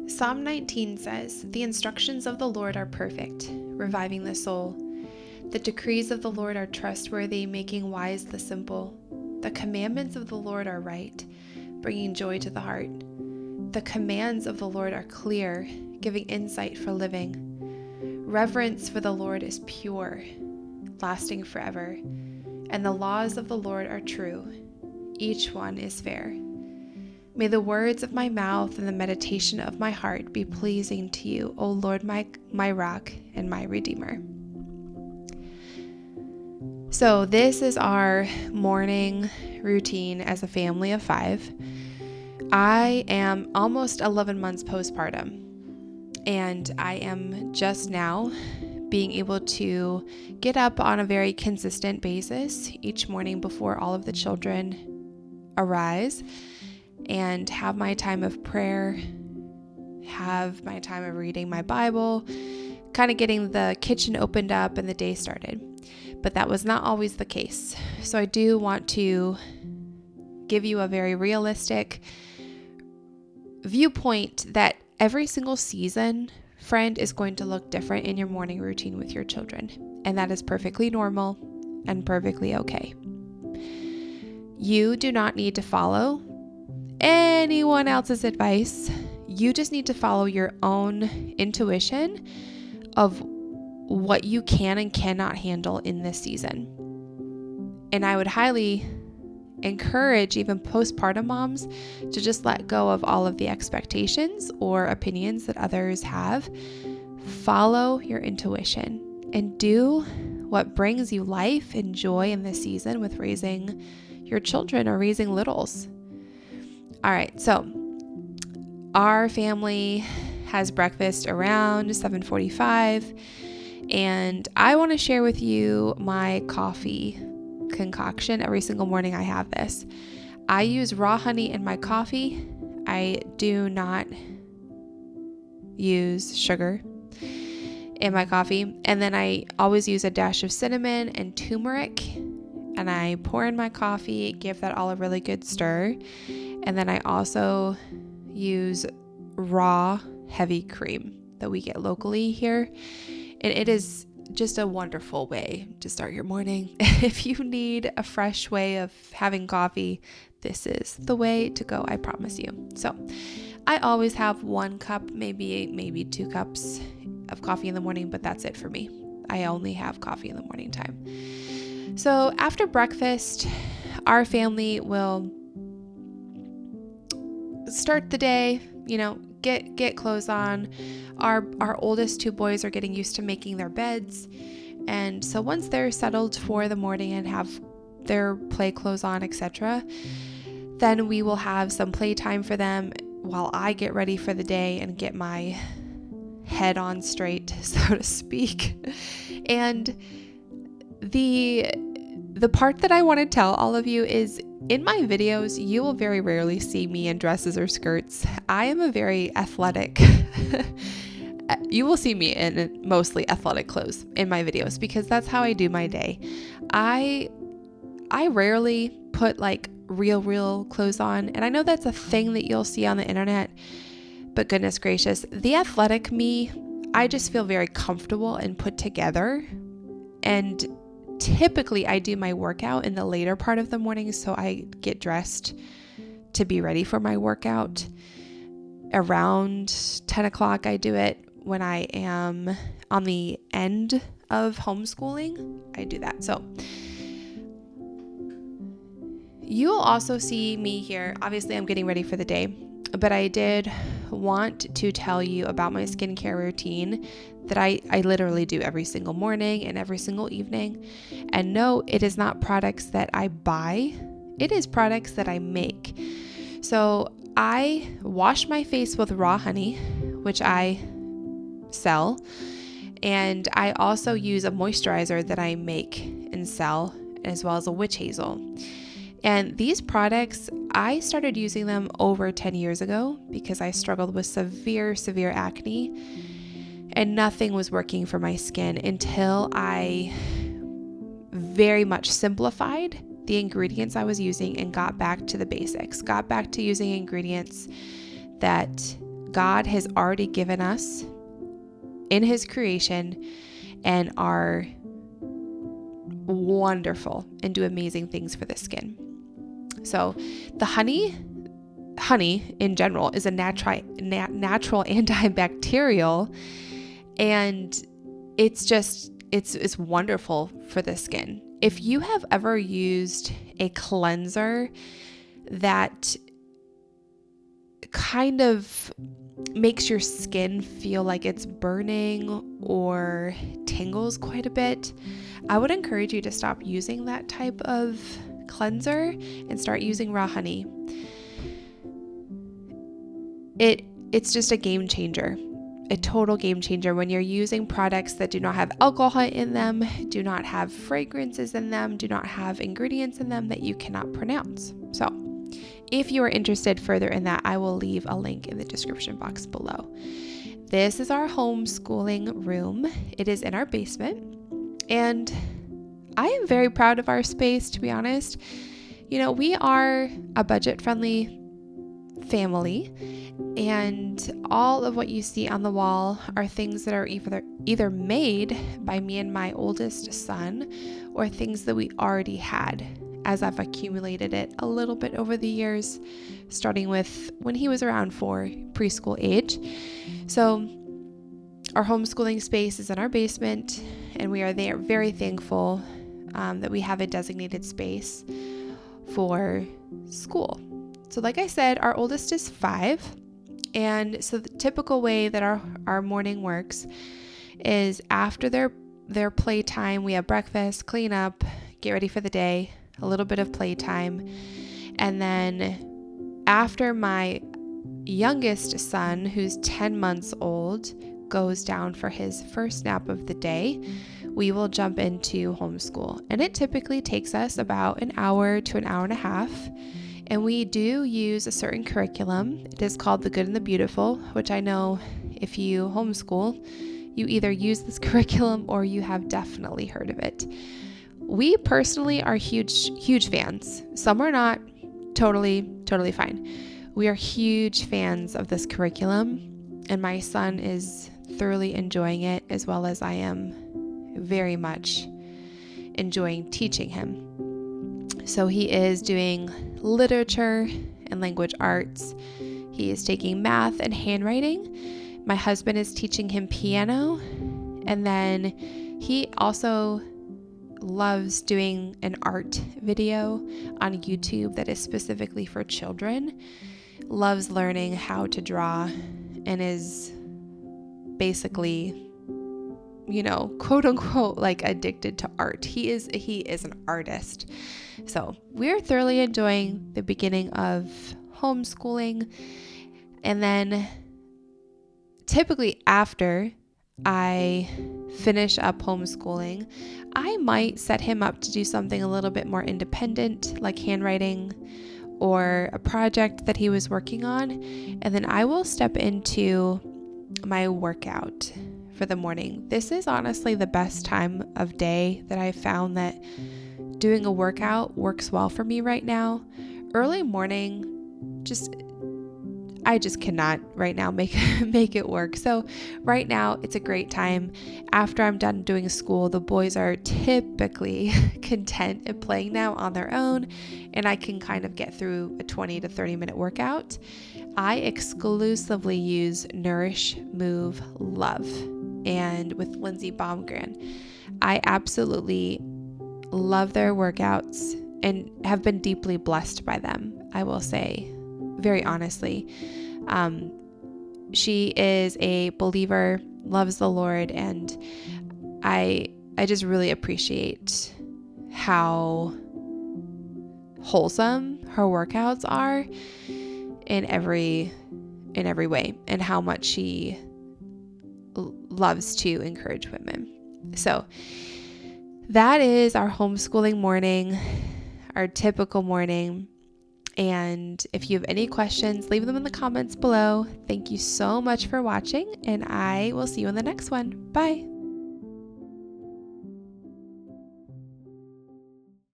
Psalm 19 says, "The instructions of the Lord are perfect, reviving the soul. The decrees of the Lord are trustworthy, making wise the simple. The commandments of the Lord are right, bringing joy to the heart. The commands of the Lord are clear, giving insight for living. Reverence for the Lord is pure, lasting forever. And the laws of the Lord are true. Each one is fair. May the words of my mouth and the meditation of my heart be pleasing to you, O Lord, my rock and my redeemer." So this is our morning routine as a family of 5. I am almost 11 months postpartum, and I am just now being able to get up on a very consistent basis each morning before all of the children arise and have my time of prayer, have my time of reading my Bible, kind of getting the kitchen opened up and the day started. But that was not always the case. So I do want to give you a very realistic viewpoint that every single season, friend, is going to look different in your morning routine with your children. And that is perfectly normal and perfectly okay. You do not need to follow anyone else's advice. You just need to follow your own intuition of what you can and cannot handle in this season. And I would highly encourage even postpartum moms to just let go of all of the expectations or opinions that others have. Follow your intuition and do what brings you life and joy in this season with raising your children or raising littles. All right, so our family has breakfast around 7:45, and I want to share with you my coffee concoction. Every single morning I have this. I use raw honey in my coffee. I do not use sugar in my coffee. And then I always use a dash of cinnamon and turmeric, and I pour in my coffee, give that all a really good stir. And then I also use raw heavy cream that we get locally here. And it is just a wonderful way to start your morning. If you need a fresh way of having coffee, this is the way to go, I promise you. So I always have 1 cup, maybe 2 cups of coffee in the morning, but that's it for me. I only have coffee in the morning time. So after breakfast, our family will start the day, get clothes on. Our oldest 2 boys are getting used to making their beds. And so once they're settled for the morning and have their play clothes on, etc., then we will have some playtime for them while I get ready for the day and get my head on straight, so to speak. And the part that I want to tell all of you is, in my videos, you will very rarely see me in dresses or skirts. I am a very athletic, you will see me in mostly athletic clothes in my videos because that's how I do my day. I rarely put like real clothes on, and I know that's a thing that you'll see on the internet, but goodness gracious, the athletic me, I just feel very comfortable and put together. And typically I do my workout in the later part of the morning, so I get dressed to be ready for my workout around 10 o'clock. I do it when I am on the end of homeschooling. I do that. So you'll also see me here. Obviously, I'm getting ready for the day, but I did want to tell you about my skincare routine that I literally do every single morning and every single evening. And no, it is not products that I buy. It is products that I make. So I wash my face with raw honey, which I sell. And I also use a moisturizer that I make and sell, as well as a witch hazel. And these products, I started using them over 10 years ago because I struggled with severe acne, and nothing was working for my skin until I very much simplified the ingredients I was using and got back to the basics, got back to using ingredients that God has already given us in His creation and are wonderful and do amazing things for the skin. So the honey in general is a natural antibacterial, and it's wonderful for the skin. If you have ever used a cleanser that kind of makes your skin feel like it's burning or tingles quite a bit, I would encourage you to stop using that type of cleanser and start using raw honey. It's just a game changer, a total game changer when you're using products that do not have alcohol in them, do not have fragrances in them, do not have ingredients in them that you cannot pronounce. So if you are interested further in that, I will leave a link in the description box below. This is our homeschooling room. It is in our basement, and I am very proud of our space, to be honest. We are a budget-friendly family, and all of what you see on the wall are things that are either made by me and my oldest son or things that we already had as I've accumulated it a little bit over the years, starting with when he was around 4, preschool age. So our homeschooling space is in our basement, and we are there very thankful that we have a designated space for school. So like I said, our oldest is 5. And so the typical way that our morning works is after their playtime, we have breakfast, clean up, get ready for the day, a little bit of playtime. And then after my youngest son, who's 10 months old, goes down for his first nap of the day, we will jump into homeschool. And it typically takes us about an hour to an hour and a half. And we do use a certain curriculum. It is called The Good and the Beautiful, which I know if you homeschool, you either use this curriculum or you have definitely heard of it. We personally are huge fans. Some are not. Totally fine. We are huge fans of this curriculum, and my son is thoroughly enjoying it, as well as I am very much enjoying teaching him. So he is doing literature and language arts. He is taking math and handwriting. My husband is teaching him piano, and then he also loves doing an art video on YouTube that is specifically for children, loves learning how to draw, and is basically, quote unquote, like addicted to art. He is an artist. So we're thoroughly enjoying the beginning of homeschooling. And then typically after I finish up homeschooling, I might set him up to do something a little bit more independent, like handwriting or a project that he was working on. And then I will step into my workout for the morning. This is honestly the best time of day that I found that doing a workout works well for me right now. Early morning, I just cannot right now make it work. So right now it's a great time. After I'm done doing school, the boys are typically content and playing now on their own, and I can kind of get through a 20 to 30 minute workout. I exclusively use Nourish, Move, Love, and with Lindsay Baumgren. I absolutely love their workouts and have been deeply blessed by them, I will say, very honestly. She is a believer, loves the Lord, and I just really appreciate how wholesome her workouts are in every way, and how much she loves to encourage women. So that is our homeschooling morning, our typical morning. And if you have any questions, leave them in the comments below. Thank you so much for watching, and I will see you in the next one. Bye.